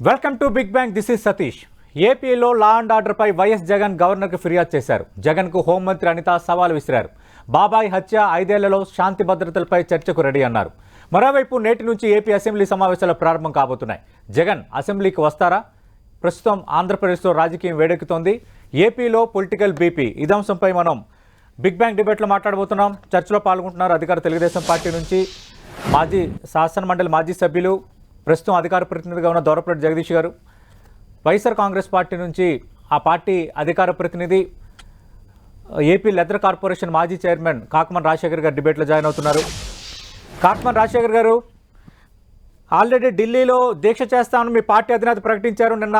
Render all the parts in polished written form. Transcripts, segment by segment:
Welcome to big bang. This is Satish. ఏపీలో law and ఆర్డర్పై వైఎస్ జగన్ గవర్నర్కు ఫిర్యాదు చేశారు. జగన్కు హోంమంత్రి అనిత సవాల్ విసిరారు. బాబాయ్ హత్య 5 ఏళ్లలో శాంతి భద్రతలపై చర్చకు రెడీ అన్నారు. మరోవైపు నేటి నుంచి ఏపీ అసెంబ్లీ సమావేశాలు ప్రారంభం కాబోతున్నాయి. జగన్ అసెంబ్లీకి వస్తారా? ప్రస్తుతం ఆంధ్రప్రదేశ్లో రాజకీయం వేడెక్కుతోంది. ఏపీలో పొలిటికల్ బీపీ. ఇదే అంశంపై మనం బిగ్ బ్యాంగ్ డిబేట్లో మాట్లాడబోతున్నాం. చర్చలో పాల్గొంటున్నారు అధికార తెలుగుదేశం పార్టీ నుంచి మాజీ శాసనమండలి మాజీ సభ్యులు, ప్రస్తుతం అధికార ప్రతినిధిగా ఉన్న దొరపరెడ్డి జగదీష్ గారు, వైఎస్ఆర్ కాంగ్రెస్ పార్టీ నుంచి ఆ పార్టీ అధికార ప్రతినిధి ఏపీ లెదర్ కార్పొరేషన్ మాజీ చైర్మన్ కాకమన్ రాజశేఖర్ గారు డిబేట్లో జాయిన్ అవుతున్నారు. కాకమన్ రాజశేఖర్ గారు, ఆల్రెడీ ఢిల్లీలో దీక్ష చేస్తామని మీ పార్టీ అధినేత ప్రకటించారు. నిన్న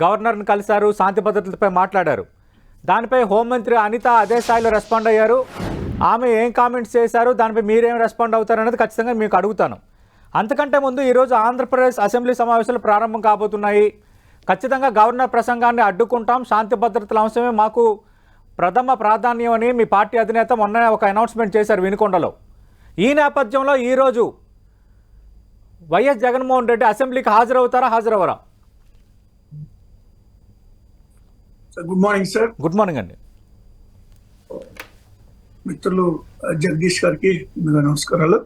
గవర్నర్ని కలిశారు, శాంతి భద్రతలపై మాట్లాడారు. దానిపై హోంమంత్రి అనిత అదే స్థాయిలో రెస్పాండ్ అయ్యారు. ఆమె ఏం కామెంట్స్ చేశారు, దానిపై మీరేం రెస్పాండ్ అవుతారు అనేది ఖచ్చితంగా మీకు అడుగుతాను. అంతకంటే ముందు ఈరోజు ఆంధ్రప్రదేశ్ అసెంబ్లీ సమావేశాలు ప్రారంభం కాబోతున్నాయి. ఖచ్చితంగా గవర్నర్ ప్రసంగాన్ని అడ్డుకుంటాం, శాంతి భద్రతల అంశమే మాకు ప్రథమ ప్రాధాన్యం అని మీ పార్టీ అధినేత మొన్న ఒక అనౌన్స్మెంట్ చేశారు వినుకొండలో. ఈ నేపథ్యంలో ఈరోజు వైఎస్ జగన్మోహన్ రెడ్డి అసెంబ్లీకి హాజరవుతారా, హాజరవరా? Good morning sir. Good morning అండి. మిత్రులు జగదీష్ గారికి నమస్కారాలు.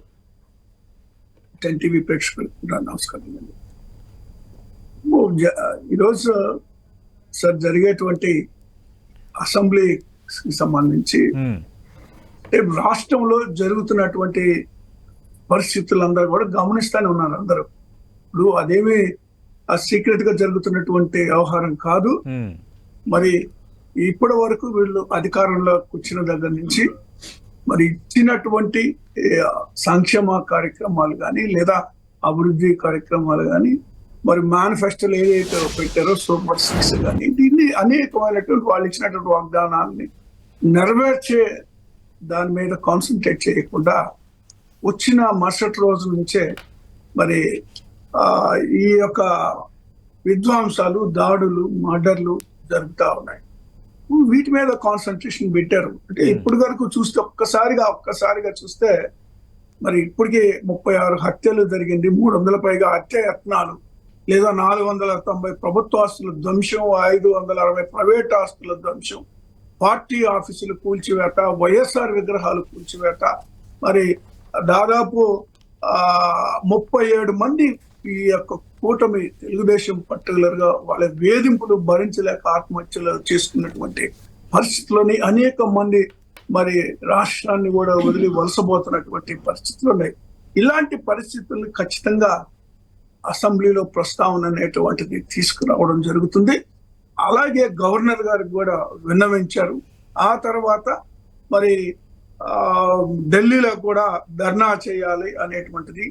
10 టీవీ ప్రేక్షకులకు కూడా నమస్కారం అండి. ఈరోజు సార్ జరిగేటువంటి అసెంబ్లీకి సంబంధించి రాష్ట్రంలో జరుగుతున్నటువంటి పరిస్థితులందరూ కూడా గమనిస్తూనే ఉన్నారు అందరూ. ఇప్పుడు అదేమి సీక్రెట్ గా జరుగుతున్నటువంటి వ్యవహారం కాదు. మరి ఇప్పటి వరకు వీళ్ళు అధికారంలో కూర్చున్న దగ్గర నుంచి మరి ఇచ్చినటువంటి సంక్షేమ కార్యక్రమాలు కానీ లేదా అభివృద్ధి కార్యక్రమాలు కానీ మరి మేనిఫెస్టోలు ఏదైతే పెట్టారో సూపర్ 6 కానీ దీన్ని అనేకమైనటువంటి వాళ్ళు ఇచ్చినటువంటి వాగ్దానాన్ని నెరవేర్చే దాని మీద కాన్సన్ట్రేట్ చేయకుండా వచ్చిన మరుసటి రోజు నుంచే మరి ఈ యొక్క విధ్వంసాలు, దాడులు, మర్డర్లు జరుగుతూ ఉన్నాయి. వీటి మీద కాన్సన్ట్రేషన్ పెట్టారు. అంటే ఇప్పుడు వరకు చూస్తే ఒక్కసారిగా చూస్తే మరి ఇప్పటికి 36 హత్యలు జరిగింది, 300 పైగా హత్య యత్నాలు, లేదా 490 ప్రభుత్వ ఆస్తుల ధ్వంసం, 560 ప్రైవేట్ ఆస్తుల ధ్వంసం, పార్టీ ఆఫీసులు కూల్చివేత, వైఎస్ఆర్ విగ్రహాలు కూల్చివేత, మరి దాదాపు 37 మంది ఈ యొక్క కూటమి తెలుగుదేశం పర్టికులర్ గా వాళ్ళ వేధింపులు భరించలేక ఆత్మహత్యలు చేసుకున్నటువంటి పరిస్థితుల్లోని అనేక మంది మరి రాష్ట్రాన్ని కూడా వదిలి వలసబోతున్నటువంటి పరిస్థితులు ఉన్నాయి. ఇలాంటి పరిస్థితుల్ని ఖచ్చితంగా అసెంబ్లీలో ప్రస్తావన అనేటువంటిది తీసుకురావడం జరుగుతుంది. అలాగే గవర్నర్ గారికి కూడా విన్నవించారు. ఆ తర్వాత మరి ఢిల్లీలో కూడా ధర్నా చేయాలి అనేటువంటిది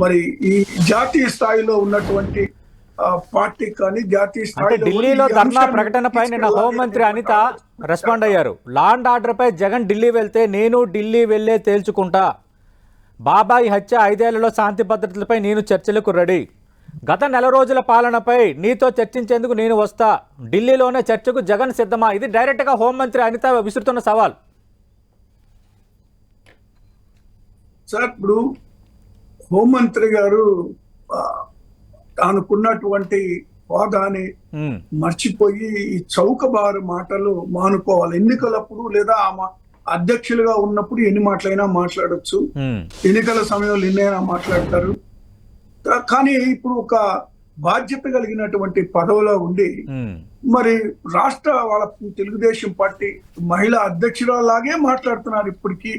మరి ఈ జాతీయ స్థాయిలో ఉన్నటువంటి పార్టీ కానీ జాతీయ స్థాయిలో ఢిల్లీలో ధర్నా ప్రకటనపై నిన్న హోంమంత్రి అనిత రెస్పాండ్ అయ్యారు. లా అండ్ ఆర్డర్ పై జగన్ ఢిల్లీ వెళ్తే నేను ఢిల్లీ వెళ్లే తేల్చుకుంటా. బాబాయ్ హత్య 5 ఏళ్లలో శాంతి భద్రతలపై నేను చర్చలకు రెడీ. గత నెల రోజుల పాలనపై నీతో చర్చించేందుకు నేను వస్తా. ఢిల్లీలోనే చర్చకు జగన్ సిద్ధమా? ఇది డైరెక్ట్ గా హోంమంత్రి అనిత విసురుతున్న సవాల్. సార్, ఇప్పుడు హోంమంత్రి గారు తానుకున్నటువంటి హోదాని మర్చిపోయి ఈ చౌకబారు మాటలు మానుకోవాలి. ఎన్నికలప్పుడు లేదా ఆమె అధ్యక్షులుగా ఉన్నప్పుడు ఎన్ని మాటలైనా మాట్లాడొచ్చు, ఎన్నికల సమయంలో ఎన్నైనా మాట్లాడతారు. కానీ ఇప్పుడు ఒక బాధ్యత కలిగినటువంటి పదవిలో ఉండి మరి రాష్ట్ర వాళ్ళ తెలుగుదేశం పార్టీ మహిళా అధ్యక్షురాలాగే మాట్లాడుతున్నారు. ఇప్పటికీ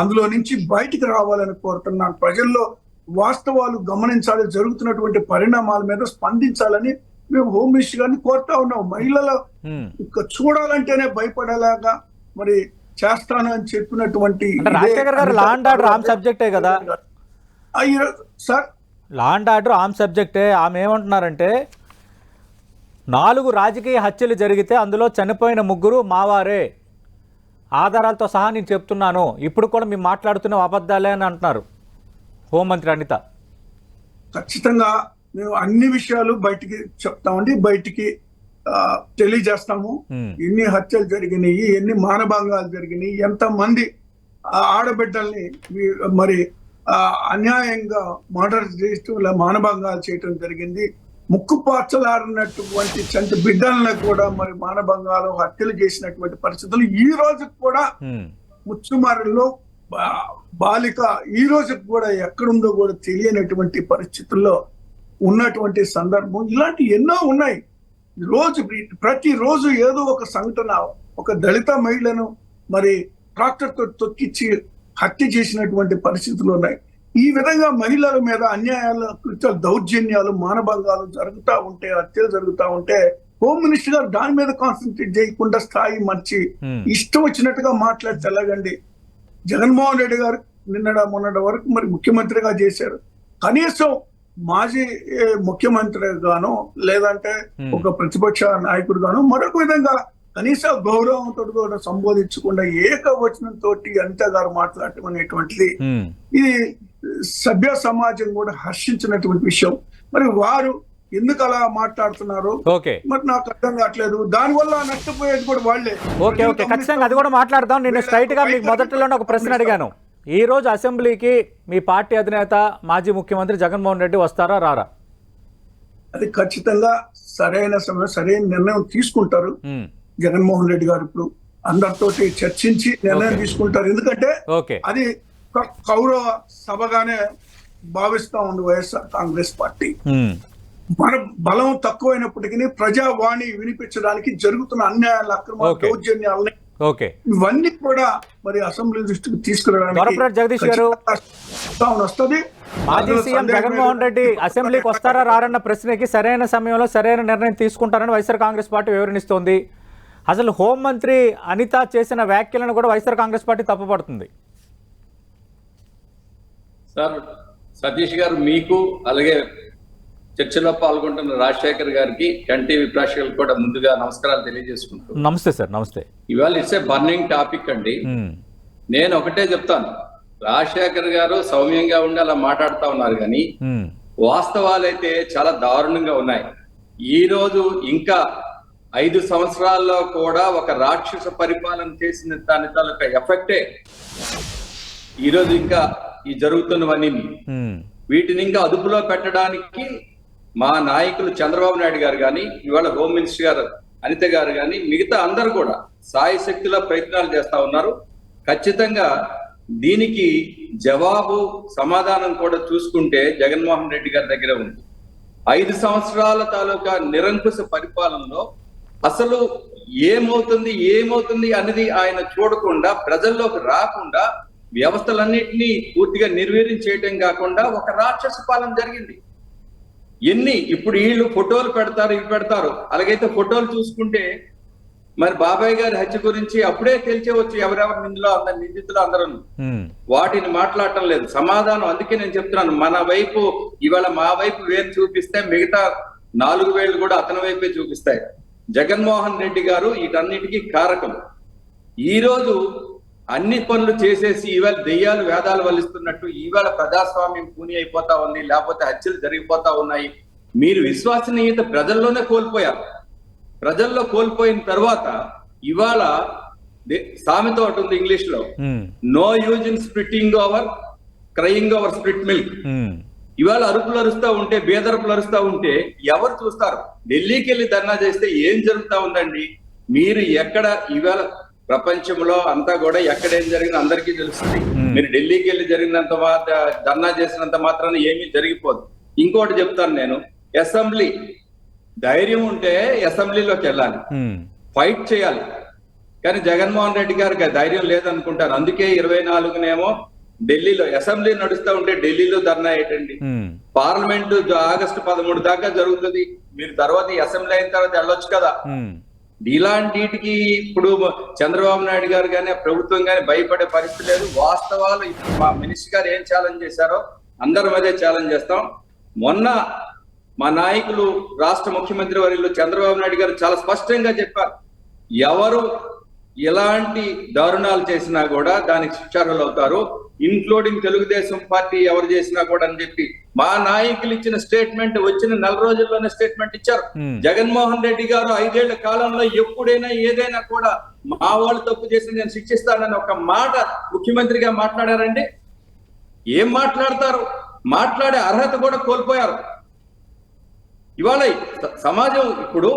అందులో నుంచి బయటికి రావాలని కోరుతున్నాను. ప్రజల్లో వాస్తవాలు గమనించాలి, జరుగుతున్నటువంటి పరిణామాల మీద స్పందించాలని మేము హోమ్ మినిస్టర్ గారిని కోరుతా ఉన్నాం. మహిళల చూడాలంటేనే భయపడేలాగా మరి చేస్తాను అని చెప్పినటువంటి సార్ లా అండ్ ఆర్డర్ ఆమ్ సబ్జెక్టే. ఆమె ఏమంటున్నారంటే 4 రాజకీయ హత్యలు జరిగితే అందులో చనిపోయిన 3 మావారే, ఆధారాలతో సహా నేను చెప్తున్నాను, ఇప్పుడు కూడా మేము మాట్లాడుతున్న అబద్ధాలే అని అంటున్నారు హోంమంత్రి అనిత. ఖచ్చితంగా మేము అన్ని విషయాలు బయటికి చెప్తామండి, బయటికి తెలియజేస్తాము. ఎన్ని హత్యలు జరిగినాయి, ఎన్ని మానభంగాలు జరిగినాయి, ఎంతమంది ఆడబిడ్డల్ని మరి అన్యాయంగా మర్డర్ చేస్తూ మానభంగాలు చేయటం జరిగింది, ముక్కుపాచలారినటువంటి చంటి బిడ్డలను కూడా మరి మానభంగాలు హత్యలు చేసినటువంటి పరిస్థితులు ఈ రోజు కూడా ముచ్చుమరిలో బాలిక ఈ రోజు కూడా ఎక్కడుందో కూడా తెలియనటువంటి పరిస్థితుల్లో ఉన్నటువంటి సందర్భం. ఇలాంటి ఎన్నో ఉన్నాయి. ప్రతిరోజు ఏదో ఒక సంఘటన, ఒక దళిత మహిళను మరి ట్రాక్టర్తో తొక్కిచ్చి హత్య చేసినటువంటి పరిస్థితులు ఉన్నాయి. ఈ విధంగా మహిళల మీద అన్యాయాలు, కృత్యాలు, దౌర్జన్యాలు, మానభంగాలు జరుగుతూ ఉంటే, హత్యలు జరుగుతూ ఉంటే హోమ్ మినిస్టర్ గారు దాని మీద కాన్సన్ట్రేట్ చేయకుండా స్థాయి మార్చి ఇష్టం వచ్చినట్టుగా మాట్లాడి తెల్లగండి. జగన్మోహన్ రెడ్డి గారు మొన్నటి వరకు మరి ముఖ్యమంత్రిగా చేశారు. కనీసం మాజీ ముఖ్యమంత్రి గాను లేదంటే ఒక ప్రతిపక్ష నాయకుడు గాను మరొక విధంగా కనీస గౌరవంతో కూడా సంబోధించకుండా ఏకవచనంతో అనిత గారు మాట్లాడటం అనేటువంటిది ఇది సభ్య సమాజం కూడా హర్షించినటువంటి విషయం. మరి వారు ఎందుకు అలా మాట్లాడుతున్నారు మరి నాకు అర్థం కావట్లేదు. దానివల్ల నష్టపోయేది కూడా వాళ్ళే. ఓకే ఓకే ఖచ్చితంగా అది కూడా మాట్లాడదాం. నేను స్ట్రైట్ గా మీకు మొదట్లోనే ఒక ప్రశ్న అడిగాను. ఈ రోజు అసెంబ్లీకి మీ పార్టీ అధినేత మాజీ ముఖ్యమంత్రి జగన్మోహన్ రెడ్డి వస్తారా రారా? అది ఖచ్చితంగా సరైన సమయం, సరైన నిర్ణయం తీసుకుంటారు జగన్మోహన్ రెడ్డి గారు. ఇప్పుడు అందరితోటి చర్చించి నిర్ణయం తీసుకుంటారు. ఎందుకంటే అది కౌరవ సభగానే భావిస్తా ఉంది వైఎస్ఆర్ కాంగ్రెస్ పార్టీ. మన బలం తక్కువైనప్పటికీ ప్రజావాణి వినిపించడానికి జరుగుతున్న అన్యాయాల, అక్రమ, దౌర్జన్యాలని ఇవన్నీ కూడా మరి అసెంబ్లీ దృష్టికి తీసుకురావడానికి వస్తుంది. మాజీ సీఎం జగన్మోహన్ రెడ్డి అసెంబ్లీకి వస్తారా రారన్న ప్రశ్నకి సరైన సమయంలో సరైన నిర్ణయం తీసుకుంటారని వైఎస్ఆర్ కాంగ్రెస్ పార్టీ వివరణిస్తోంది. అసలు హోంమంత్రి అనిత చేసిన వ్యాఖ్యలను కూడా వైఎస్ఆర్ కాంగ్రెస్ పార్టీ తప్పుపడుతుంది. సార్ సతీష్ గారు, మీకు అలాగే చర్చలో పాల్గొంటున్న రాజశేఖర్ గారికి, ఎన్టీవీ ప్రేక్షకులకు కూడా ముందుగా నమస్కారాలు తెలియజేసుకుంటూ. నమస్తే సార్. నమస్తే. ఇవాళ ఇట్స్ ఏ బర్నింగ్ టాపిక్ అండి. నేను ఒకటే చెప్తాను, రాజశేఖర్ గారు సౌమ్యంగా ఉండి అలా మాట్లాడుతూ ఉన్నారు, కానీ వాస్తవాలైతే చాలా దారుణంగా ఉన్నాయి. ఈ రోజు ఇంకా 5 సంవత్సరాల్లో కూడా ఒక రాక్షస పరిపాలన చేసిన దాని తాలూకా ఎఫెక్టే ఈరోజు ఇంకా ఈ జరుగుతున్నవన్నీ. వీటిని ఇంకా అదుపులో పెట్టడానికి మా నాయకులు చంద్రబాబు నాయుడు గారు కానీ, ఇవాళ హోమ్ మినిస్టర్ గారు అనిత గారు కానీ, మిగతా అందరూ కూడా సాయి శక్తిలో ప్రయత్నాలు చేస్తా ఉన్నారు. ఖచ్చితంగా దీనికి జవాబు, సమాధానం కూడా చూసుకుంటే జగన్మోహన్ రెడ్డి గారి దగ్గర ఉంది. 5 సంవత్సరాల తాలూకా నిరంకుశ పరిపాలనలో అసలు ఏమవుతుంది అనేది ఆయన చూడకుండా, ప్రజల్లోకి రాకుండా, వ్యవస్థలన్నింటినీ పూర్తిగా నిర్వీర్యం చేయటం కాకుండా ఒక రాక్షస పాలన జరిగింది. ఇప్పుడు వీళ్ళు ఫోటోలు పెడతారు, ఇవి పెడతారు. అలాగైతే ఫోటోలు చూసుకుంటే మరి బాబాయ్ గారి హత్య గురించి అప్పుడే తెలిసేవచ్చు ఎవరెవరు నిందితులు అందరూ. వాటిని మాట్లాడటం లేదు, సమాధానం. అందుకే నేను చెప్తున్నాను, మన వైపు ఇవాళ మా వైపు వేలు చూపిస్తే మిగతా 4 వేలు కూడా అతని వైపే చూపిస్తాయి. జగన్మోహన్ రెడ్డి గారు వీటన్నిటికీ కారకం. ఈ రోజు అన్ని పనులు చేసేసి ఇవాళ దెయ్యాలు వేదాలు వల్లిస్తున్నట్టు ఇవాళ ప్రజాస్వామ్యం కూని అయిపోతా ఉంది, లేకపోతే హత్యలు జరిగిపోతా ఉన్నాయి. మీరు విశ్వసనీయత ప్రజల్లోనే కోల్పోయారు. ప్రజల్లో కోల్పోయిన తర్వాత ఇవాళ సామెత ఒకటి ఉంది ఇంగ్లీష్ లో, no use in splitting over crying over split milk. ఇవాళ అరుపులు అరుస్తా ఉంటే, బేదరుపులు అరుస్తా ఉంటే ఎవరు చూస్తారు? ఢిల్లీకి వెళ్ళి ధర్నా చేస్తే ఏం జరుగుతా ఉందండి? మీరు ఎక్కడ ఇవాళ ప్రపంచంలో అంతా కూడా ఎక్కడేం జరిగిందో అందరికీ తెలుస్తుంది. మీరు ఢిల్లీకి వెళ్ళి జరిగినంత ధర్నా చేసినంత మాత్రాన ఏమీ జరిగిపోదు. ఇంకోటి చెప్తాను నేను, అసెంబ్లీ ధైర్యం ఉంటే అసెంబ్లీలోకి వెళ్ళాలి, ఫైట్ చేయాలి. కానీ జగన్మోహన్ రెడ్డి గారికి ధైర్యం లేదనుకుంటారు. అందుకే 24నేమో ఢిల్లీలో అసెంబ్లీ నడుస్తూ ఉంటే ఢిల్లీలో ధర్నా ఏంటండి? పార్లమెంట్ ఆగస్టు 13 దాకా జరుగుతుంది. మీరు తర్వాత అసెంబ్లీ అయిన తర్వాత వెళ్ళొచ్చు కదా. ఇలాంటికి ఇప్పుడు చంద్రబాబు నాయుడు గారు కానీ ప్రభుత్వం కానీ భయపడే పరిస్థితి లేదు. వాస్తవాలు ఇప్పుడు మా మినిస్టర్ గారు ఏం ఛాలెంజ్ చేశారో అందరం అదే ఛాలెంజ్ చేస్తాం. మొన్న మా నాయకులు రాష్ట్ర ముఖ్యమంత్రి వర్యులు చంద్రబాబు నాయుడు గారు చాలా స్పష్టంగా చెప్పారు, ఎవరు ఎలాంటి దారుణాలు చేసినా కూడా దానికి శిక్షార్హులు అవుతారు, ఇన్క్లూడింగ్ తెలుగుదేశం పార్టీ ఎవరు చేసినా కూడా అని చెప్పి మా నాయకులు ఇచ్చిన స్టేట్మెంట్ వచ్చిన 4 రోజుల్లోనే స్టేట్మెంట్ ఇచ్చారు. జగన్మోహన్ రెడ్డి గారు 5 ఏళ్ల కాలంలో ఎప్పుడైనా ఏదైనా కూడా మా వాళ్ళు తప్పు చేసి నేను శిక్షిస్తానని ఒక మాట ముఖ్యమంత్రిగా మాట్లాడారండి? ఏం మాట్లాడతారు? మాట్లాడే అర్హత కూడా కోల్పోయారు. ఇవాళ సమాజం ఇప్పుడు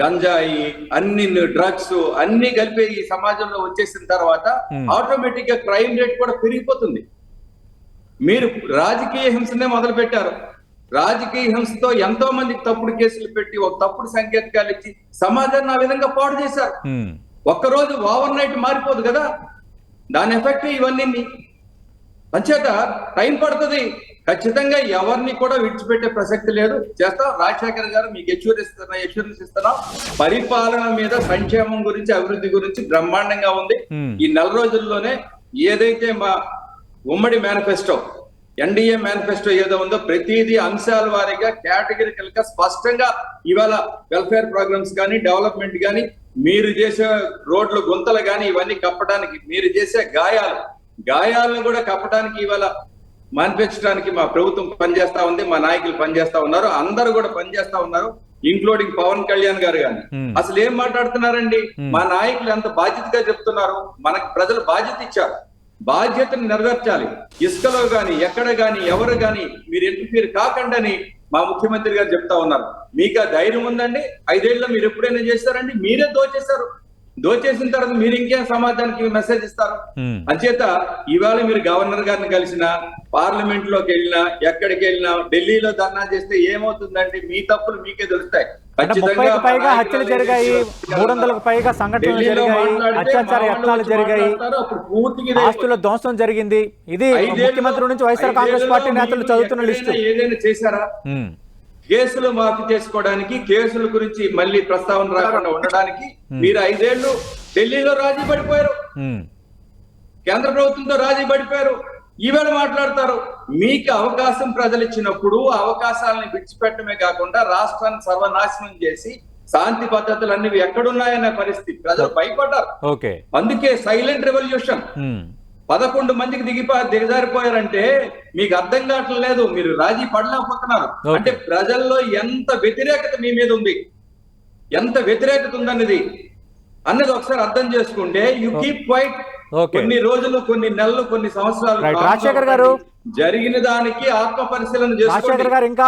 గంజాయి అన్ని డ్రగ్స్ అన్ని కలిపి ఈ సమాజంలో వచ్చేసిన తర్వాత ఆటోమేటిక్ గా క్రైమ్ రేట్ కూడా పెరిగిపోతుంది. మీరు రాజకీయ హింసనే మొదలు పెట్టారు. రాజకీయ హింసతో ఎంతో మందికి తప్పుడు కేసులు పెట్టి ఒక తప్పుడు సంకేతాలు ఇచ్చి సమాజాన్ని ఆ విధంగా పాడు చేశారు. ఒక్కరోజు ఓవర్ నైట్ మారిపోదు కదా, దాని ఎఫెక్ట్ ఇవన్నీ. అంచేత టైం పడుతుంది. ఖచ్చితంగా ఎవరిని కూడా విడిచిపెట్టే ప్రసక్తి లేదు. చేస్తాం. రాజశేఖర్ గారు మీకు ఎష్యూరెన్స్ ఇస్తున్నాం. పరిపాలన మీద, సంక్షేమం గురించి, అభివృద్ధి గురించి బ్రహ్మాండంగా ఉంది. ఈ 4 రోజుల్లోనే ఏదైతే మా ఉమ్మడి మేనిఫెస్టో, ఎన్డీఏ మేనిఫెస్టో ఏదో ఉందో ప్రతిదీ అంశాల వారీగా కేటగిరికల్ గా స్పష్టంగా ఇవాళ వెల్ఫేర్ ప్రోగ్రామ్స్ కానీ, డెవలప్మెంట్ కానీ, మీరు చేసే రోడ్లు గుంతలు కానీ ఇవన్నీ కప్పడానికి, మీరు చేసే గాయాలను కూడా కప్పడానికి ఇవాళ మాన్పించడానికి మా ప్రభుత్వం పనిచేస్తా ఉంది, మా నాయకులు పనిచేస్తా ఉన్నారు, అందరూ కూడా పనిచేస్తా ఉన్నారు, ఇంక్లూడింగ్ పవన్ కళ్యాణ్ గారు కానీ. అసలు ఏం మాట్లాడుతున్నారండి? మా నాయకులు ఎంత బాధ్యతగా చెప్తున్నారు. మనకు ప్రజలు బాధ్యత ఇచ్చారు, బాధ్యతను నెరవేర్చాలి. ఇసుకలో గాని, ఎక్కడ గాని, ఎవరు గాని మీరు ఇంటర్ఫీర్ కాకండి మా ముఖ్యమంత్రి గారు చెప్తా ఉన్నారు. మీకు ఆ ధైర్యం ఉందండి? 5 ఏళ్ళలో మీరు ఎప్పుడైనా చేశారండి? మీరే దోచేశారు. దోచేసిన తర్వాత మీరు ఇంకేం సమాజానికి మెసేజ్ ఇస్తారు? అంచేత ఇవాళ మీరు గవర్నర్ గారిని కలిసినా, పార్లమెంట్ లోకి వెళ్ళినా, ఎక్కడికి వెళ్ళినా, ఢిల్లీలో ధర్నా చేస్తే ఏమవుతుందంటే మీ తప్పులు మీకే తెలుస్తాయి. 30కి పైగా హత్యలు జరిగాయి, 300లకు పైగా సంఘటనలు జరిగాయి, అత్యాచార యత్నాలు జరిగాయి, ఆస్తుల ధ్వంసం జరిగింది. ఇది ముఖ్యమంత్రి నుంచి వైఎస్ఆర్ కాంగ్రెస్ పార్టీ నేతలు చదువుతున్న లిస్టు. ఏదైనా చేశారా? కేసులు మాఫీ చేసుకోవడానికి, కేసుల గురించి మళ్ళీ ప్రస్తావన రాకుండా ఉండడానికి మీరు 5 ఏళ్లు ఢిల్లీలో రాజీ పడిపోయారు, కేంద్ర ప్రభుత్వంతో రాజీ పడిపోయారు. ఈవేళ మాట్లాడతారు. మీకు అవకాశం ప్రజలు ఇచ్చినప్పుడు అవకాశాలను విడిచిపెట్టడమే కాకుండా రాష్ట్రాన్ని సర్వనాశనం చేసి శాంతి భద్రతలు అన్ని ఎక్కడున్నాయనే పరిస్థితి ప్రజలు భయపడ్డారు. అందుకే సైలెంట్ రెవల్యూషన్. 11 మందికి దిగజారిపోయారంటే మీకు అర్థం కావట్లేదు. మీరు రాజీ పడలేకపోతున్నారు. అంటే ప్రజల్లో ఎంత వ్యతిరేకత మీ మీద ఉంది, ఎంత వ్యతిరేకత ఉందన్నది ఒకసారి అర్థం చేసుకుంటే యు కీప్ క్వైట్. కొన్ని రోజులు, కొన్ని నెలలు, కొన్ని సంవత్సరాలు రాజశేఖర్ గారు జరిగిన దానికి ఆత్మ పరిశీలన రాజశేఖర్ గారు ఇంకా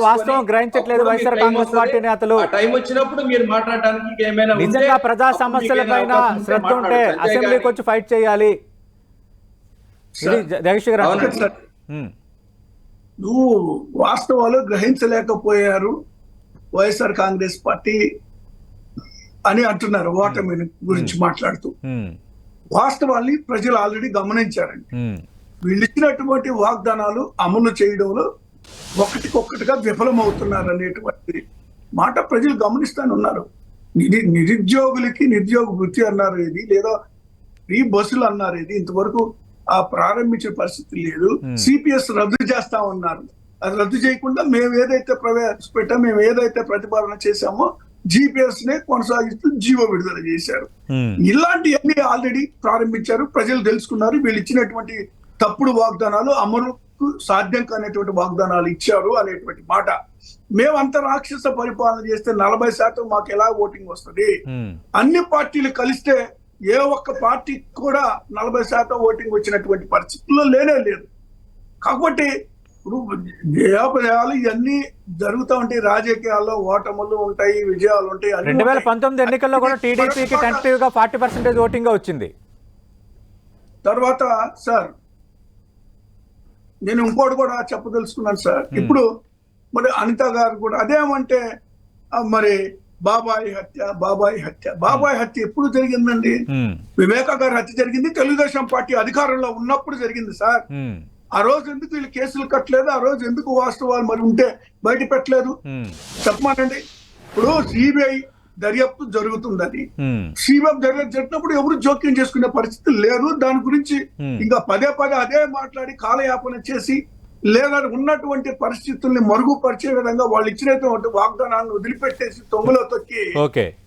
వాస్తవం గ్రహించట్లేదు వైఎస్ఆర్ కాంగ్రెస్ పార్టీ నేతలు. టైం వచ్చినప్పుడు మీరు మాట్లాడడానికి ఏమైనా నిజంగా ప్రజా సమస్యల పైన శ్రద్ధ ఉంటే అసెంబ్లీకి వచ్చి ఫైట్ చేయాలి. నువ్వు వాస్తవాలు గ్రహించలేకపోయారు వైఎస్ఆర్ కాంగ్రెస్ పార్టీ అని అంటున్నారు ఓటమి గురించి మాట్లాడుతూ. వాస్తవాల్ని ప్రజలు ఆల్రెడీ గమనించారండి. వీళ్ళు ఇచ్చినటువంటి వాగ్దానాలు అమలు చేయడంలో ఒకటికొక్కటిగా విఫలమవుతున్నారు అనేటువంటి మాట ప్రజలు గమనిస్తానే ఉన్నారు. నిరుద్యోగులకి నిరుద్యోగ వృత్తి అన్నారు ఇది, లేదా ఫ్రీ బస్సులు అన్నారు ఇది, ఇంతవరకు ఆ ప్రారంభించే పరిస్థితి లేదు. సిపిఎస్ రద్దు చేస్తా ఉన్నారు. అది రద్దు చేయకుండా మేము ఏదైతే ప్రవేశపెట్టామో, మేము ఏదైతే ప్రతిపాదన చేశామో జిపిఎస్ నే కొనసాగిస్తూ జీవో విడుదల చేశారు. ఇలాంటివన్నీ ఆల్రెడీ ప్రారంభించారు. ప్రజలు తెలుసుకున్నారు. వీళ్ళు ఇచ్చినటువంటి తప్పుడు వాగ్దానాలు అమలుకు సాధ్యం కానటువంటి వాగ్దానాలు ఇచ్చారు అనేటువంటి మాట. మేమంతా రాక్షస పరిపాలన చేస్తే 40% మాకు ఎలా ఓటింగ్ వస్తుంది? అన్ని పార్టీలు కలిస్తే ఏ ఒక్క పార్టీకి కూడా 40% ఓటింగ్ వచ్చినటువంటి పరిస్థితుల్లో లేనే లేదు. కాబట్టి ఇప్పుడు జయాపజయాలు ఇవన్నీ జరుగుతూ ఉంటాయి. రాజకీయాల్లో ఓటములు ఉంటాయి, విజయాలు ఉంటాయి. 2019 ఎన్నికల్లో కూడా టీడీపీకి టెంటేటివ్ గా 40% ఓటింగ్ వచ్చింది. తర్వాత సార్ నేను ఇంకోటి కూడా చెప్పదలుచుకున్నాను సార్. ఇప్పుడు మరి అనిత గారు కూడా అదేమంటే మరి బాబాయి హత్య ఎప్పుడు జరిగిందండి? వివేకా గారి హత్య జరిగింది తెలుగుదేశం పార్టీ అధికారంలో ఉన్నప్పుడు జరిగింది సార్. ఆ రోజు ఎందుకు వీళ్ళు కేసులు కట్టలేదు? ఆ రోజు ఎందుకు వాస్తవాలు మరి ఉంటే బయట పెట్టలేదు? చెప్పమానండి. ఇప్పుడు సిబిఐ దర్యాప్తు జరుగుతుందని, సిబిఐ దర్యాప్తు జరిగినప్పుడు ఎవరు జోక్యం చేసుకునే పరిస్థితి లేదు. దాని గురించి ఇంకా పదే అదే మాట్లాడి కాలయాపన చేసి, లేదా ఉన్నటువంటి పరిస్థితుల్ని మరుగుపరిచే విధంగా వాళ్ళు ఇచ్చినటువంటి వాగ్దానాలను వదిలిపెట్టేసి తొంగలో తొక్కి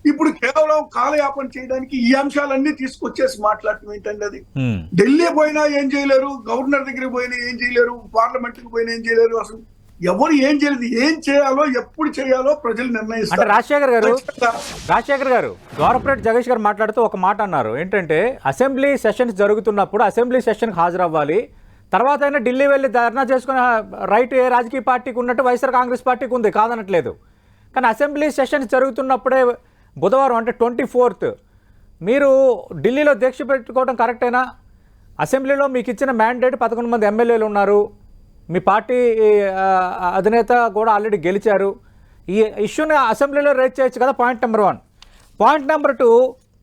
ఇప్పుడు కేవలం కాలయాపన చేయడానికి ఈ అంశాలన్నీ తీసుకొచ్చేసి మాట్లాడటం ఏంటండి? అది ఢిల్లీ పోయినా ఏం చేయలేరు, గవర్నర్ దగ్గరికి పోయినా ఏం చేయలేరు, పార్లమెంట్ కి పోయినా ఏం చేయలేరు. అసలు ఎవరు ఏం చేయలేదు. ఏం చేయాలో ఎప్పుడు చేయాలో ప్రజలు నిర్ణయిస్తారు. రాజశేఖర్ గారు గోరపరెడ్డి జగదీష్ గారు మాట్లాడుతూ ఒక మాట అన్నారు. ఏంటంటే అసెంబ్లీ సెషన్స్ జరుగుతున్నప్పుడు అసెంబ్లీ సెషన్ హాజరవ్వాలి, తర్వాత అయినా ఢిల్లీ వెళ్ళి ధర్నా చేసుకునే రైట్ ఏ రాజకీయ పార్టీకి ఉన్నట్టు వైఎస్ఆర్ కాంగ్రెస్ పార్టీకి ఉంది, కాదనట్లేదు. కానీ అసెంబ్లీ సెషన్స్ జరుగుతున్నప్పుడే బుధవారం అంటే 24th మీరు ఢిల్లీలో దీక్ష పెట్టుకోవడం కరెక్టేనా? అసెంబ్లీలో మీకు ఇచ్చిన మ్యాండేట్ 11 మంది ఎమ్మెల్యేలు ఉన్నారు, మీ పార్టీ అధినేత కూడా ఆల్రెడీ గెలిచారు. ఈ ఇష్యూని అసెంబ్లీలో రేజ్ చేయొచ్చు కదా. Point number 1.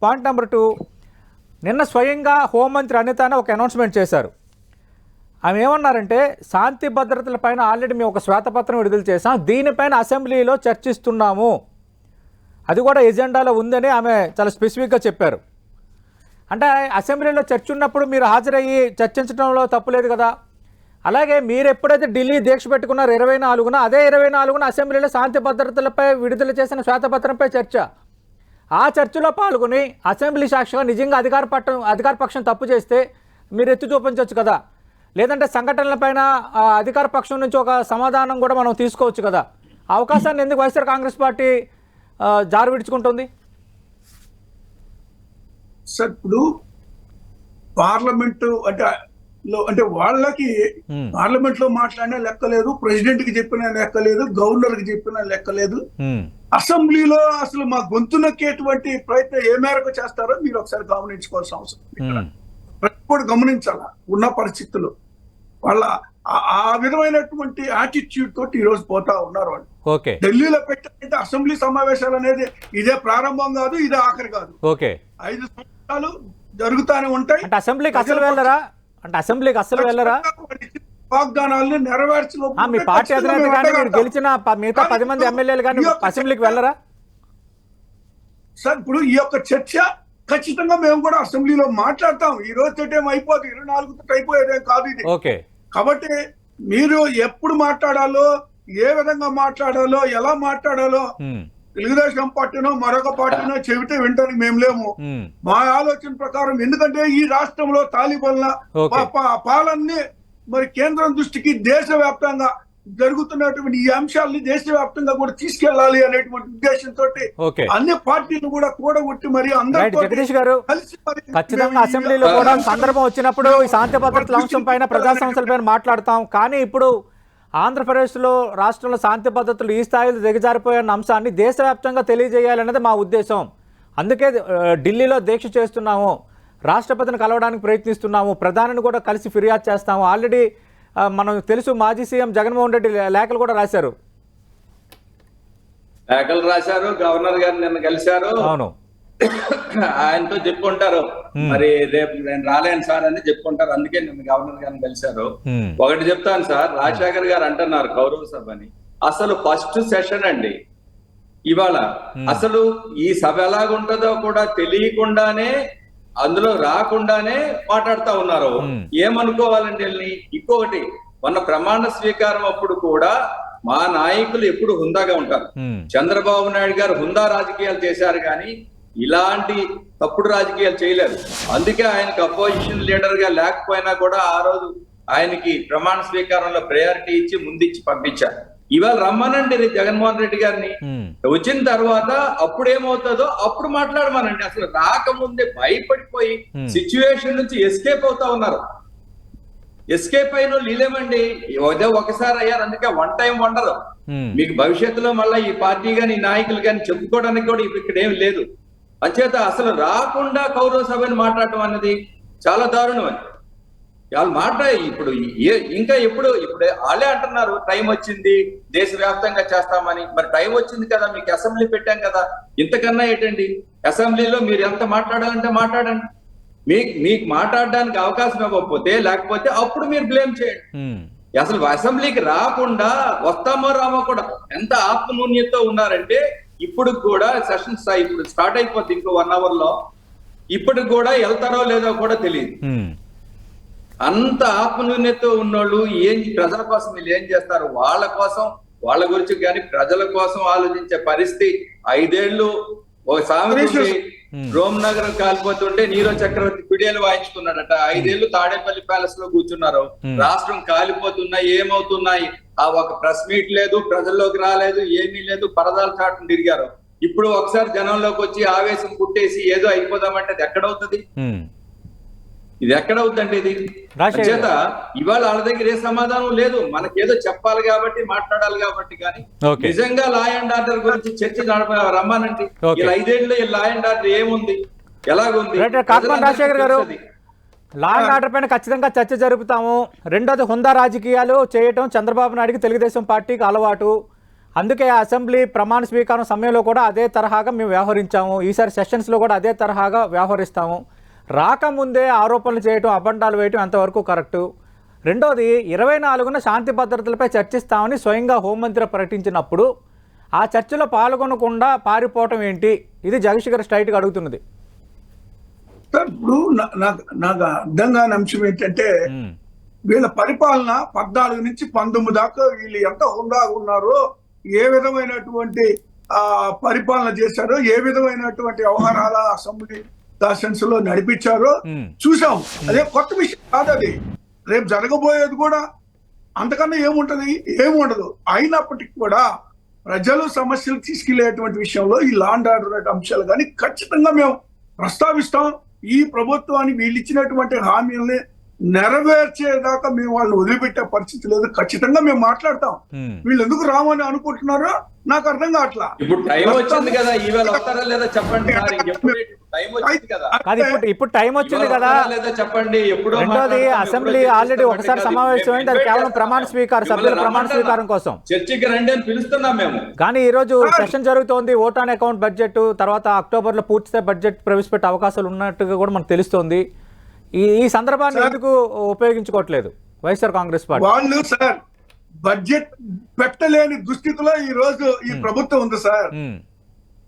Point number two నిన్న స్వయంగా హోంమంత్రి అనిత ఒక అనౌన్స్మెంట్ చేశారు. ఆమె ఏమన్నారంటే శాంతి భద్రతల పైన ఆల్రెడీ మేము ఒక శ్వేతపత్రం విడుదల చేసాం, దీనిపైన అసెంబ్లీలో చర్చిస్తున్నాము, అది కూడా ఎజెండాలో ఉందని ఆమె చాలా స్పెసిఫిక్గా చెప్పారు. అంటే అసెంబ్లీలో చర్చ ఉన్నప్పుడు మీరు హాజరయ్యి చర్చించడంలో తప్పులేదు కదా. అలాగే మీరు ఎప్పుడైతే ఢిల్లీ దీక్ష పెట్టుకున్నారు 24న, అదే 24న అసెంబ్లీలో శాంతి భద్రతలపై విడుదల చేసిన శ్వేతపత్రంపై చర్చ. ఆ చర్చలో పాల్గొని అసెంబ్లీ సాక్షిగా నిజంగా అధికార పక్షం తప్పు చేస్తే మీరు ఎత్తి చూపించవచ్చు కదా. లేదంటే సంఘటనలపైన అధికార పక్షం నుంచి ఒక సమాధానం కూడా మనం తీసుకోవచ్చు కదా. ఆ అవకాశాన్ని ఎందుకు వైఎస్ఆర్ కాంగ్రెస్ పార్టీ జారు విడుచుకుంటుంది? సార్ ఇప్పుడు పార్లమెంటు అంటే వాళ్ళకి పార్లమెంట్ లో మాట్లాడినా లెక్కలేదు, ప్రెసిడెంట్ కి చెప్పినా లెక్కలేదు, గవర్నర్ కి చెప్పినా లెక్కలేదు. అసెంబ్లీలో అసలు మా గొంతు నొక్కేటువంటి ప్రయత్నం ఏ మేరకు చేస్తారో మీరు ఒకసారి గమనించుకోవాల్సిన అవసరం కూడా గమనించాలా. ఉన్న పరిస్థితులు వాళ్ళ ఆ విధమైనటువంటి యాటిట్యూడ్ తోటి ఈ రోజు పోతా ఉన్నారు వాళ్ళు. ఢిల్లీలో పెట్టే అసెంబ్లీ సమావేశాలు అనేది ఇదే ప్రారంభం కాదు, ఇదే ఆఖరి కాదు. 5 సంవత్సరాలు జరుగుతానే ఉంటాయి. అంటే అసెంబ్లీకి అసలు వెళ్ళరా? వాగ్దానాలను నెరవేర్చలో మీ పార్టీ అధినేత కానీ మీరు గెలిచిన మిగతా 10 మంది ఎమ్మెల్యేలు కానీ అసెంబ్లీకి వెళ్ళరా? సార్ ఇప్పుడు ఈ యొక్క చర్చ ఖచ్చితంగా మేము కూడా అసెంబ్లీలో మాట్లాడతాం. ఈ రోజు ఏం అయిపోదు, 24తో అయిపోయేదేం కాదు ఇది. కాబట్టి మీరు ఎప్పుడు మాట్లాడాలో, ఏ విధంగా మాట్లాడాలో, ఎలా మాట్లాడాలో తెలుగుదేశం పార్టీనో మరొక పార్టీనో చెబితే వింటానికి మేము లేము. మా ఆలోచన ప్రకారం, ఎందుకంటే ఈ రాష్ట్రంలో తాలిబాన్ల పాలనని మరి కేంద్రం దృష్టికి దేశవ్యాప్తంగా జరుగుతున్నటువంటి ఈ అంశాలని దేశవ్యాప్తంగా కూడా తీసుకెళ్లాలి అనేటువంటి ఉద్దేశంతో అన్ని పార్టీలు కూడా కూడగొట్టి మరి అందరూ జగదీష్ గారు ఖచ్చితంగా అసెంబ్లీలో కూడా సందర్భం వచ్చినప్పుడు ఈ శాంతి భద్రతల అంశం పైన, ప్రజా సమస్యల పైన మాట్లాడతాం. కానీ ఇప్పుడు ఆంధ్రప్రదేశ్లో రాష్ట్రంలో శాంతి భద్రతలు ఈ స్థాయిలో దిగజారిపోయిన అంశాన్ని దేశవ్యాప్తంగా తెలియజేయాలనేది మా ఉద్దేశం. అందుకే ఢిల్లీలో దీక్ష చేస్తున్నాము, రాష్ట్రపతిని కలవడానికి ప్రయత్నిస్తున్నాము, ప్రధానిని కూడా కలిసి ఫిర్యాదు చేస్తాము. ఆల్రెడీ మనం తెలుసు, మాజీ సీఎం జగన్మోహన్ రెడ్డి లేఖలు కూడా రాశారు. గవర్నర్ గారు నిన్న కలిశారు. అవును, ఆయనతో చెప్పుకుంటారు, మరి రేపు నేను రాలేను సార్ అని చెప్పుకుంటారు. అందుకే నిన్న గవర్నర్ గారిని కలిశారు. ఒకటి చెప్తాను సార్, రాజశేఖర్ గారు అంటున్నారు గౌరవ సభని. అసలు ఫస్ట్ సెషన్ అండి ఇవాళ. అసలు ఈ సభ ఎలాగుంటుందో కూడా తెలియకుండానే, అందులో రాకుండానే మాట్లాడుతా ఉన్నారు. ఏమనుకోవాలండి వెళ్ళి. ఇంకొకటి, మొన్న ప్రమాణ స్వీకారం అప్పుడు కూడా మా నాయకులు ఎప్పుడు హుందాగా ఉంటారు. చంద్రబాబు నాయుడు గారు హుందా రాజకీయాలు చేశారు కానీ ఇలాంటి తప్పుడు రాజకీయాలు చేయలేరు. అందుకే ఆయనకు అపోజిషన్ లీడర్ గా లేకపోయినా కూడా ఆ రోజు ఆయనకి ప్రమాణ స్వీకారంలో ప్రయారిటీ ఇచ్చి ముందిచ్చి పంపించారు. ఇవాళ రమ్మనండి జగన్మోహన్ రెడ్డి గారిని. వచ్చిన తర్వాత అప్పుడు ఏమవుతుందో అప్పుడు మాట్లాడమనండి. అసలు రాకముందే భయపడిపోయి సిచ్యువేషన్ నుంచి ఎస్కేప్ అవుతా ఉన్నారు. ఎస్కేప్ అయిన లేలేమండి, ఒకసారి అయ్యారు. అందుకే వన్ టైం వండరు. మీకు భవిష్యత్తులో మళ్ళీ ఈ పార్టీ గాని ఈ నాయకులు కానీ చెప్పుకోవడానికి కూడా ఇక్కడ ఏం లేదు. అంచేత అసలు రాకుండా కౌరవ సభని మాట్లాడటం అన్నది చాలా దారుణం. అని వాళ్ళు ఇప్పుడు ఇంకా ఇప్పుడు వాళ్ళే అంటున్నారు టైం వచ్చింది దేశవ్యాప్తంగా చేస్తామని. మరి టైం వచ్చింది కదా, మీకు అసెంబ్లీ పెట్టాం కదా, ఇంతకన్నా ఏంటండి. అసెంబ్లీలో మీరు ఎంత మాట్లాడాలంటే మాట్లాడండి. మీకు మాట్లాడడానికి అవకాశం ఇవ్వకపోతే, లేకపోతే అప్పుడు మీరు బ్లేమ్ చేయండి. అసలు అసెంబ్లీకి రాకుండా వస్తామో రామో కూడా ఎంత ఆత్మనూన్యతో ఉన్నారంటే, ఇప్పుడు కూడా సెషన్స్ ఇప్పుడు స్టార్ట్ అయిపోతుంది ఇంకో 1 hour లో, ఇప్పటికి కూడా వెళ్తారో లేదో కూడా తెలియదు. అంత ఆత్మన్యూన్యతో ఉన్నోళ్ళు ప్రజల కోసం వీళ్ళు ఏం చేస్తారు, వాళ్ళ కోసం వాళ్ళ గురించి కానీ ప్రజల కోసం ఆలోచించే పరిస్థితి. 5 ఏళ్ళు ఒక సామెత, రోమ్ నగరం కాలిపోతుంటే నీరో చక్రవర్తి పిడియలు వాయించుకున్నాడట. 5 ఏళ్ళు తాడేపల్లి ప్యాలెస్ లో కూర్చున్నారు. రాష్ట్రం కాలిపోతున్నాయి, ఏమవుతున్నాయి, ఆ ఒక ప్రెస్ మీట్ లేదు, ప్రజల్లోకి రాలేదు, ఏమీ లేదు, పరదాల చాటును తిరిగారు. ఇప్పుడు ఒకసారి జనంలోకి వచ్చి ఆవేశం పుట్టేసి ఏదో అయిపోదామంటే అది ఎక్కడవుతుంది? ఇది ఎక్కడ అవుతుందండి ఇది? రాజశేఖర్ చేత ఇవాళ వాళ్ళ దగ్గర ఏ సమాధానం లేదు. మనకేదో చెప్పాలి కాబట్టి మాట్లాడాలి కాబట్టి, కానీ Okay. నిజంగా లా అండ్ ఆర్డర్ గురించి చర్చ రమ్మానండి. Okay. ఇలా 5 ఏళ్ళు లా అండ్ ఆర్డర్ ఏముంది, ఎలాగుంది? రైట్ కాకమాన్ రాజశేఖర్ గారు, లా అండ్ ఆర్డర్ పైన ఖచ్చితంగా చర్చ జరుపుతాము. రెండోది హుందా రాజకీయాలు చేయటం చంద్రబాబు నాయుడుకి తెలుగుదేశం పార్టీకి అలవాటు. అందుకే అసెంబ్లీ ప్రమాణ స్వీకారం సమయంలో కూడా అదే తరహాగా మేము వ్యవహరించాము. ఈసారి సెషన్స్లో కూడా అదే తరహాగా వ్యవహరిస్తాము. రాకముందే ఆరోపణలు చేయటం, అబండాలు వేయటం ఎంతవరకు కరెక్టు? రెండోది 24న శాంతి భద్రతలపై చర్చిస్తామని స్వయంగా హోంమంత్రి ప్రకటించినప్పుడు ఆ చర్చలో పాల్గొనకుండా పారిపోవటం ఏంటి? ఇది జగదీష్ గారు స్ట్రైట్గా అడుగుతున్నది. సార్ ఇప్పుడు నాకు అర్థం కాని అంశం ఏంటంటే వీళ్ళ పరిపాలన 14 నుంచి 19 దాకా వీళ్ళు ఎంత హుందాగా ఉన్నారో, ఏ విధమైనటువంటి పరిపాలన చేశారో, ఏ విధమైనటువంటి వ్యవహారాల అసెంబ్లీ సెషన్స్ లో నడిపించారో చూసాం. అదే కొత్త విషయం కాదు. అది రేపు జరగబోయేది కూడా అంతకన్నా ఏముంటది? ఏముండదు. అయినప్పటికీ కూడా ప్రజలు సమస్యలు తీసుకెళ్లేటువంటి విషయంలో ఈ లా అండ్ ఆర్డర్ అంశాలు కానీ ఖచ్చితంగా మేము ప్రస్తావిస్తాం. ఈ ప్రభుత్వాన్ని వీళ్ళు ఇచ్చినటువంటి హామీల్ని నెరవేర్చేదాకా మేము వాళ్ళని వదిలిపెట్టే పరిస్థితి లేదు. ఖచ్చితంగా మేము మాట్లాడతాం. వీళ్ళు ఎందుకు రామని అనుకుంటున్నారో నాకు అర్థం కావట్లా. ఇప్పుడు టైం వచ్చింది కదా, ఈవేళ వస్తారా లేదా చెప్పండి. టైం వచ్చింది కదా, ఇప్పుడు టైం వచ్చింది కదా లేదా చెప్పండి. ఎప్పుడు రెండోది అసెంబ్లీ ఆల్రెడీ ఒకసారి సమావేశమైంది, అది కేవలం ప్రమాణ స్వీకారం, సభ్యుల ప్రమాణ స్వీకారం కోసం చర్చకి రండి అని పిలుస్తున్నాం మేము. కానీ ఈ రోజు సెషన్ జరుగుతోంది. ఓట్ ఆన్ అకౌంట్ బడ్జెట్ తర్వాత అక్టోబర్ లో పూర్తిస్థాయి బడ్జెట్ ప్రవేశపెట్టే అవకాశాలు ఉన్నట్టుగా కూడా మనకు తెలుస్తోంది. ఈ సందర్భాన్ని ఎందుకు ఉపయోగించుకోవట్లేదు వైఎస్ఆర్ కాంగ్రెస్ పార్టీ? వాళ్ళు సార్ బడ్జెట్ పెట్టలేని దుస్థితిలో ఈ రోజు ఈ ప్రభుత్వం ఉంది సార్.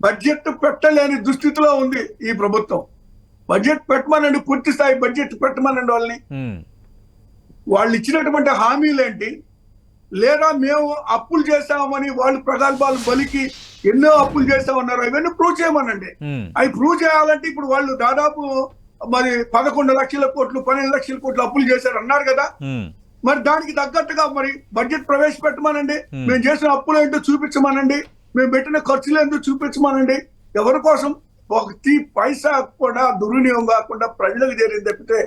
బడ్జెట్ పెట్టలేని దుస్థితిలో ఉంది ఈ ప్రభుత్వం. బడ్జెట్ పెట్టమనండి, పూర్తి స్థాయి బడ్జెట్ పెట్టమనండి వాళ్ళని. వాళ్ళు ఇచ్చినటువంటి హామీలు ఏంటి? లేదా మేము అప్పులు చేశామని వాళ్ళు ప్రగల్భాలు బలికి ఎన్నో అప్పులు చేస్తామన్నారు, అవన్నీ ప్రూవ్ చేయమనండి. అవి ప్రూవ్ చేయాలంటే ఇప్పుడు వాళ్ళు దాదాపు మరి 11 లక్షల కోట్లు 12 లక్షల కోట్లు అప్పులు చేశారు అన్నారు కదా. మరి దానికి తగ్గట్టుగా మరి బడ్జెట్ ప్రవేశపెట్టమనండి. మేము చేసిన అప్పులు ఏంటో చూపించమనండి. మేము పెట్టిన ఖర్చులు ఏంటో చూపించమనండి. ఎవరి కోసం? ఒక పైసా కూడా దుర్వినియోగం కాకుండా ప్రజలకు చేరింది తప్పితే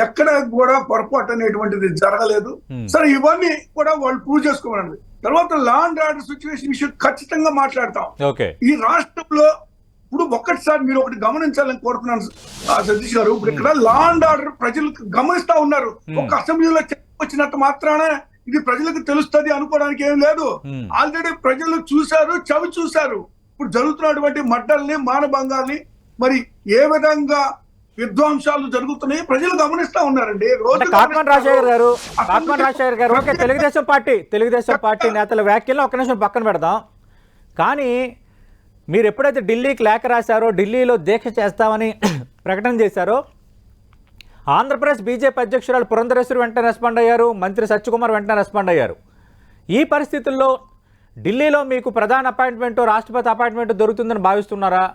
ఎక్కడ కూడా పొరపాటు అనేటువంటిది జరగలేదు. సరే, ఇవన్నీ కూడా వాళ్ళు ప్రూవ్ చేసుకోమనండి. తర్వాత లా అండ్ ఆర్డర్ సిచ్యువేషన్ విషయం ఖచ్చితంగా మాట్లాడతాం. ఈ రాష్ట్రంలో ఇప్పుడు ఒక్కటిసారి మీరు ఒకటి గమనించాలని కోరుతున్నాను సతీష్ గారు. ఇప్పుడు ఇక్కడ లా అండ్ ఆర్డర్ ప్రజలు గమనిస్తా ఉన్నారు. ఒక అసెంబ్లీలో వచ్చినట్టు మాత్రాన ఇది ప్రజలకు తెలుస్తుంది అనుకోవడానికి ఏం లేదు. ఆల్రెడీ ప్రజలు చూశారు, చవి చూశారు. ఇప్పుడు జరుగుతున్నటువంటి మడ్డల్ని, మానభంగాల్ని, మరి ఏ విధంగా విధ్వంసాలు జరుగుతున్నాయి ప్రజలు గమనిస్తా ఉన్నారండి. కాకమాన్ రాజశేఖర్ గారు ఓకే, తెలుగుదేశం పార్టీ నేతల వ్యాఖ్యలను ఒక్క నిమిషం పక్కన పెడదాం. కానీ మీరు ఎప్పుడైతే ఢిల్లీకి లేఖ రాశారో, ఢిల్లీలో దీక్ష చేస్తామని ప్రకటన చేశారో, ఆంధ్రప్రదేశ్ బీజేపీ అధ్యక్షురాలు పురంధరేశ్వరి వెంటనే రెస్పాండ్ అయ్యారు, మంత్రి సత్యకుమార్ వెంటనే రెస్పాండ్ అయ్యారు. ఈ పరిస్థితుల్లో ఢిల్లీలో మీకు ప్రధాన అపాయింట్మెంట్, రాష్ట్రపతి అపాయింట్మెంట్ దొరుకుతుందని భావిస్తున్నారా?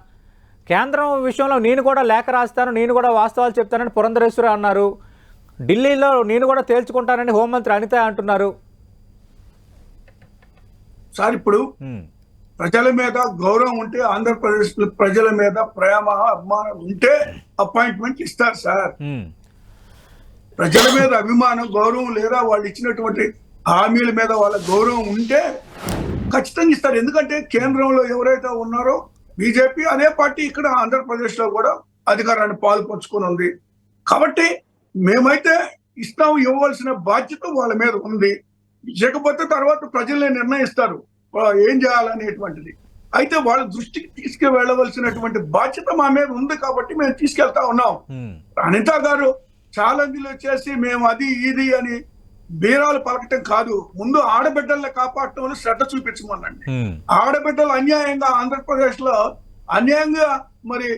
కేంద్రం విషయంలో నేను కూడా లేఖ రాస్తాను, నేను కూడా వాస్తవాలు చెప్తానని పురంధరేశ్వరి అన్నారు. ఢిల్లీలో నేను కూడా తేల్చుకుంటానని హోంమంత్రి అనిత అంటున్నారు. సార్, ఇప్పుడు ప్రజల మీద గౌరవం ఉంటే, ఆంధ్రప్రదేశ్ ప్రజల మీద ప్రేమ అభిమానం ఉంటే అపాయింట్మెంట్ ఇస్తారు సార్. ప్రజల మీద అభిమానం గౌరవం లేదా వాళ్ళు ఇచ్చినటువంటి హామీల మీద వాళ్ళ గౌరవం ఉంటే ఖచ్చితంగా ఇస్తారు. ఎందుకంటే కేంద్రంలో ఎవరైతే ఉన్నారో బీజేపీ, అదే పార్టీ ఇక్కడ ఆంధ్రప్రదేశ్ లో కూడా అధికారాన్ని పాల్పంచుకొని ఉంది. కాబట్టి మేమైతే ఇస్తాం, ఇవ్వవలసిన బాధ్యత వాళ్ళ మీద ఉంది. ఇవ్వకపోతే తర్వాత ప్రజలే నిర్ణయిస్తారు ఏం చేయాలనేటువంటిది. అయితే వాళ్ళ దృష్టికి తీసుకువెళ్ళవలసినటువంటి బాధ్యత మా మీద ఉంది కాబట్టి మేము తీసుకెళ్తా ఉన్నాం. అనిత గారు ఛాలెంజ్లు వచ్చేసి మేము అది ఇది అని బీరాలు పలకటం కాదు, ముందు ఆడబిడ్డల్ని కాపాడటంలో శ్రద్ధ చూపించమనండి. ఆడబిడ్డలు అన్యాయంగా ఆంధ్రప్రదేశ్ లో అన్యాయంగా మరి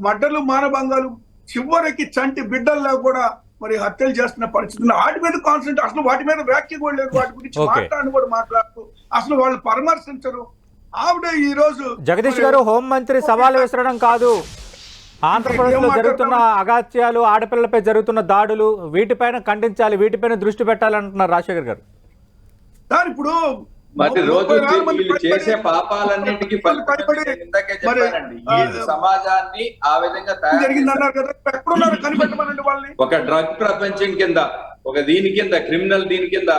మడ్డలు, మానభంగాలు, చివరికి చంటి బిడ్డల్లో కూడా మరి హత్యలు చేస్తున్న పరిస్థితి. వాటి మీద కాన్సన్ట్రేట్, అసలు వాటి మీద వ్యాఖ్య కూడా లేదు, వాటి గురించి మాట్లాడని కూడా మాట్లాడుతూ అసలు వాళ్ళు పరామర్శించరు. ఆవిడ ఈ రోజు జగదీష్ గారు హోంమంత్రి సవాలు విసరడం కాదు, ఆంధ్రప్రదేశ్ లో జరుగుతున్న అగాత్యాలు, ఆడపిల్లలపై జరుగుతున్న దాడులు, వీటిపైన ఖండించాలి, వీటిపైన దృష్టి పెట్టాలంటున్నారు రాజశేఖర్ గారు. సార్, ఇప్పుడు మరి రోజు 30,000 మంది వీళ్ళు చేసే భయపడి- పాపాలన్నిటికీ భయపడి ఇందాకే మరి, చెప్పానండి. ఈ సమాజాన్ని ఆ విధంగా తయారు జరిగింది చేశారు. అన్నారు కదా, ఎక్కడున్నారు కనిపెట్టమనండి వాళ్ళని. ఒక డ్రగ్ ప్రపంచం కింద, ఒక దీని కింద, క్రిమినల్ దీని కింద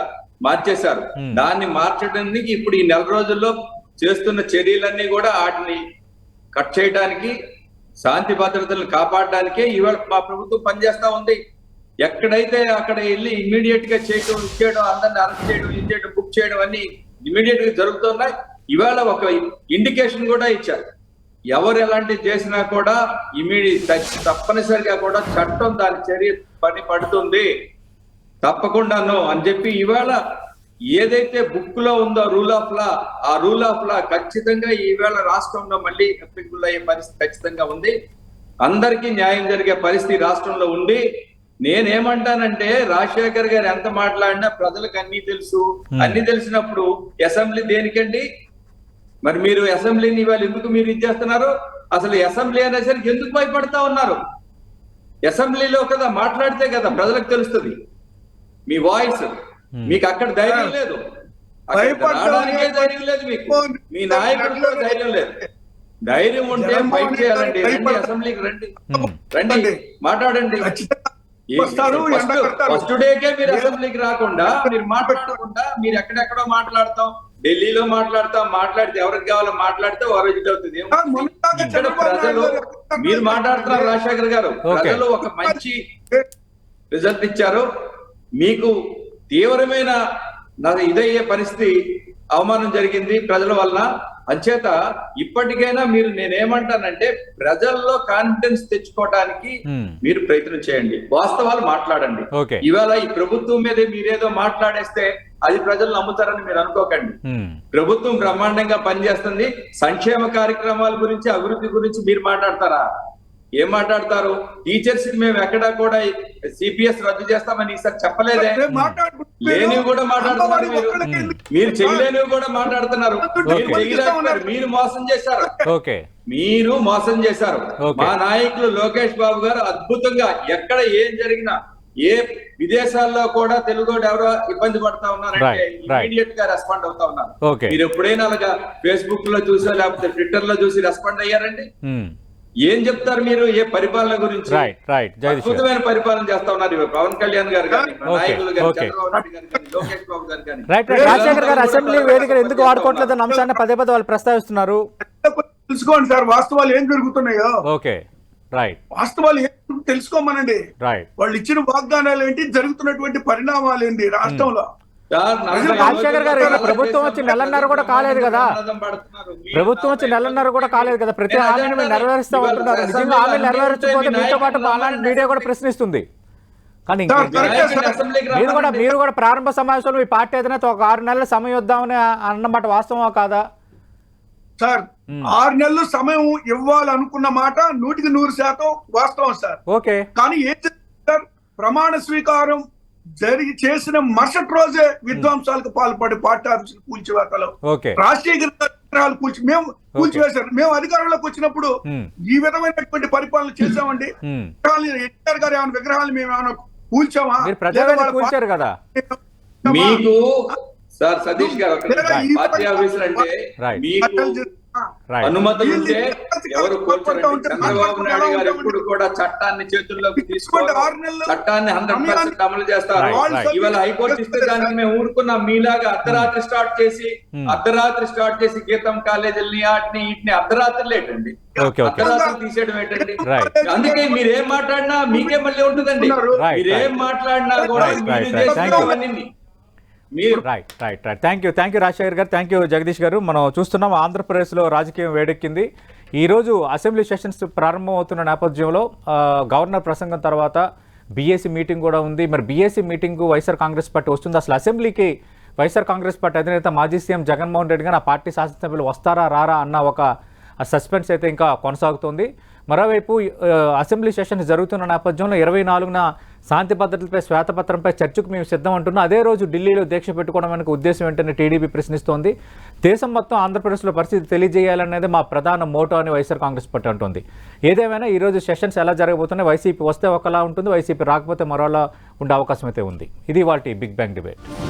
మార్చేశారు. దాన్ని మార్చడానికి ఇప్పుడు ఈ నెల రోజుల్లో చేస్తున్న చర్యలన్నీ కూడా వాటిని కట్ చేయడానికి, శాంతి భద్రతలను కాపాడడానికే ఇవాళ మా ప్రభుత్వం పనిచేస్తా ఉంది. ఎక్కడైతే అక్కడ వెళ్ళి ఇమ్మీడియట్ గా చేయడం, అందరిని అరెస్ట్ చేయడం, ఇది చేయడం, బుక్ చేయడం అన్ని ఇమ్మీడియట్ గా జరుగుతున్నాయి. ఇవాళ ఒక ఇండికేషన్ కూడా ఇచ్చారు. ఎవరు ఎలాంటివి చేసినా కూడా తప్పనిసరిగా కూడా చట్టం దాని చర్య పని పడుతుంది తప్పకుండాను అని చెప్పి ఇవాళ ఏదైతే బుక్ లో ఉందో రూల్ ఆఫ్ లా, ఆ రూల్ ఆఫ్ లా ఖచ్చితంగా ఈవేళ రాష్ట్రంలో మళ్ళీ అప్లికబుల్ అయ్యే పరిస్థితి ఖచ్చితంగా ఉంది. అందరికీ న్యాయం జరిగే పరిస్థితి రాష్ట్రంలో ఉంది. నేనేమంటానంటే రాజశేఖర్ గారు ఎంత మాట్లాడినా ప్రజలకు అన్ని తెలుసు. అన్ని తెలిసినప్పుడు అసెంబ్లీ దేనికండి? మరి మీరు అసెంబ్లీని ఇవాళ ఎందుకు మీరు ఇచ్చేస్తున్నారు? అసలు అసెంబ్లీ అనేసరికి ఎందుకు భయపడతా ఉన్నారు? అసెంబ్లీలో కదా మాట్లాడితే కదా ప్రజలకు తెలుస్తుంది మీ వాయిస్. మీకు అక్కడ ధైర్యం లేదు, రావడానికే ధైర్యం లేదు మీకు. మీ నాయకుడితో ధైర్యం లేదు. ధైర్యం ఉంటే ఫైట్ చేయాలండి. రండి, అసెంబ్లీకి రండి, రండి, మాట్లాడండి. ఫస్ట్ డేకే మీరు అసెంబ్లీకి రాకుండా, మీరు మాట్లాడకుండా, మీరు ఎక్కడెక్కడో మాట్లాడతాం, ఢిల్లీలో మాట్లాడితే ఎవరికి కావాలో మాట్లాడితే ఓరోజు అవుతుంది. ఇక్కడ ప్రజలు మీరు మాట్లాడుతున్నారు రాజశేఖర్ గారు, ప్రజలు ఒక మంచి రిజల్ట్ ఇచ్చారు. మీకు తీవ్రమైన ఇదయ్యే పరిస్థితి, అవమానం జరిగింది ప్రజల వలన. అంచేత ఇప్పటికైనా మీరు, నేనేమంటానంటే ప్రజల్లో కాన్ఫిడెన్స్ తెచ్చుకోవడానికి మీరు ప్రయత్నం చేయండి, వాస్తవాలు మాట్లాడండి. ఇవాళ ఈ ప్రభుత్వం మీద మీరేదో మాట్లాడేస్తే అది ప్రజలు నమ్ముతారని మీరు అనుకోకండి. ప్రభుత్వం బ్రహ్మాండంగా పనిచేస్తుంది. సంక్షేమ కార్యక్రమాల గురించి, అభివృద్ధి గురించి మీరు మాట్లాడతారా? ఏం మాట్లాడతారు? టీచర్స్ కి మేము ఎక్కడా కూడా సిపిఎస్ రద్దు చేస్తామని ఈసారి చెప్పలేదే. లేనివి కూడా మాట్లాడుతున్నారు మీరు చేయలేనివి కూడా మాట్లాడుతున్నారు. మీరు మోసం చేశారు, మీరు మోసం చేశారు. మా నాయకులు లోకేష్ బాబు గారు అద్భుతంగా ఎక్కడ ఏం జరిగినా, ఏ విదేశాల్లో కూడా తెలుగు ఎవరో ఇబ్బంది పడతా ఉన్నారంటే ఇమీడియట్ గా రెస్పాండ్ అవుతా ఉన్నారు. మీరు ఎప్పుడైనా అలాగా ఫేస్బుక్ లో చూసా లేకపోతే ట్విట్టర్ లో చూసి రెస్పాండ్ అయ్యారండి? ఏం చెప్తారు మీరు ఏ పరిపాలన గురించి? అద్భుతమైన పరిపాలన చేస్తా ఉన్నారు పవన్ కళ్యాణ్ గారు కానీ, నాయకులు కానీ, చంద్రబాబు నాయుడు గారు కానీ, లోకేష్ బాబు గారు కానీ. రాజశేఖర్ గారు అసెంబ్లీ వేదికలు ఎందుకు వాడుకోవట్లేదన్న అంశాన్ని పదే పదే వాళ్ళు ప్రస్తావిస్తున్నారు. తెలుసుకోండి సార్, వాస్తవాలు ఏం జరుగుతున్నాయో. వాస్తవాలు ఏం తెలుసుకోమనండి. వాళ్ళు ఇచ్చిన వాగ్దానాలు ఏంటి, జరుగుతున్నటువంటి పరిణామాలు ఏంటి రాష్ట్రంలో. రాజశేఖర్ గారు ప్రభుత్వం వచ్చి నెలన్నర కూడా కాలేదు కదా, ప్రభుత్వం వచ్చి నెలన్నర కూడా కాలేదు కదా, ప్రతి హామీని మీరు నెరవేరుస్తూ ఉంటున్నారు. నిజంగా హామీ నెరవేర్చకపోతే మీతో పాటు అలాంటి మీడియా కూడా ప్రశ్నిస్తుంది. కానీ మీరు కూడా ప్రారంభ సమావేశంలో మీ పార్టీ అధినేత ఒక 6 నెలల సమయం ఇద్దామని అన్నమాట, వాస్తవమా కాదా? సార్ 6 నెలలు సమయం ఇవ్వాలనుకున్న మాట 100% వాస్తవం సార్. కానీ ఏం సార్, ప్రమాణ స్వీకారం చేసిన మరుసటి రోజే విధ్వంసాలకు పాల్పడి పార్టీ ఆఫీసులు కూల్చివేతలు, రాష్ట్రీయ విగ్రహాలు మేము కూల్చివేశారు. మేము అధికారంలోకి వచ్చినప్పుడు ఈ విధమైనటువంటి పరిపాలన చేశామండి. ఎన్టీఆర్ గారు ఏమైనా విగ్రహాలు మేము ఏమైనా కూల్చామా? కదా మీకు సార్ సతీష్ గారు, పార్టీ ఆఫీసులు అంటే మీకు అనుమతులు ఉంటే ఎవరు కూర్చోరండి. చంద్రబాబు నాయుడు గారు ఎప్పుడు కూడా చట్టాన్ని చేతుల్లోకి తీసుకొని చట్టాన్ని 100% అమలు చేస్తారు. ఇవాళ హైకోర్టు ఇస్తే దానికి మేము ఊరుకున్నాం. మీలాగా అర్ధరాత్రి స్టార్ట్ చేసి గీతం కాలేజీలని వాటిని వీటిని అర్ధరాత్రి లేటండి, అర్ధరాత్రి తీసేయడం ఏంటండి. అందుకే మీరేం మాట్లాడినా మీకే మళ్ళీ ఉంటుందండి. మీరేం మాట్లాడినా కూడా థ్యాంక్ యూ రాజశేఖర్ గారు, థ్యాంక్ యూ జగదీష్ గారు. మనం చూస్తున్నాం ఆంధ్రప్రదేశ్లో రాజకీయం వేడెక్కింది. ఈరోజు అసెంబ్లీ సెషన్స్ ప్రారంభం అవుతున్న నేపథ్యంలో గవర్నర్ ప్రసంగం తర్వాత బీఏసీ మీటింగ్ కూడా ఉంది. మరి BAC meeting YSR Congress party వస్తుంది. అసలు అసెంబ్లీకి వైఎస్ఆర్ కాంగ్రెస్ పార్టీ అధినేత మాజీ సీఎం జగన్మోహన్ రెడ్డి గారు ఆ పార్టీ శాసనసభ్యులు వస్తారా రారా అన్న ఒక సస్పెన్స్ అయితే ఇంకా కొనసాగుతోంది. మరోవైపు అసెంబ్లీ సెషన్స్ జరుగుతున్న నేపథ్యంలో 24న శాంతి భద్రతలపై శ్వేతపత్రంపై చర్చకు మేము సిద్ధం అంటున్నాం. అదే రోజు ఢిల్లీలో దీక్ష పెట్టుకోవడం వెనుక ఉద్దేశం ఏంటని టీడీపీ ప్రశ్నిస్తోంది. దేశం మొత్తం ఆంధ్రప్రదేశ్లో పరిస్థితి తెలియజేయాలనేది మా ప్రధాన మోటో అని వైఎస్ఆర్ కాంగ్రెస్ పార్టీ అంటుంది. ఏదేమైనా ఈరోజు సెషన్స్ ఎలా జరగబోతున్నాయి, వైసీపీ వస్తే ఒకలా ఉంటుంది, వైసీపీ రాకపోతే మరోలా ఉండే అవకాశం అయితే ఉంది. ఇది వాటి బిగ్ బ్యాంగ్ డిబేట్.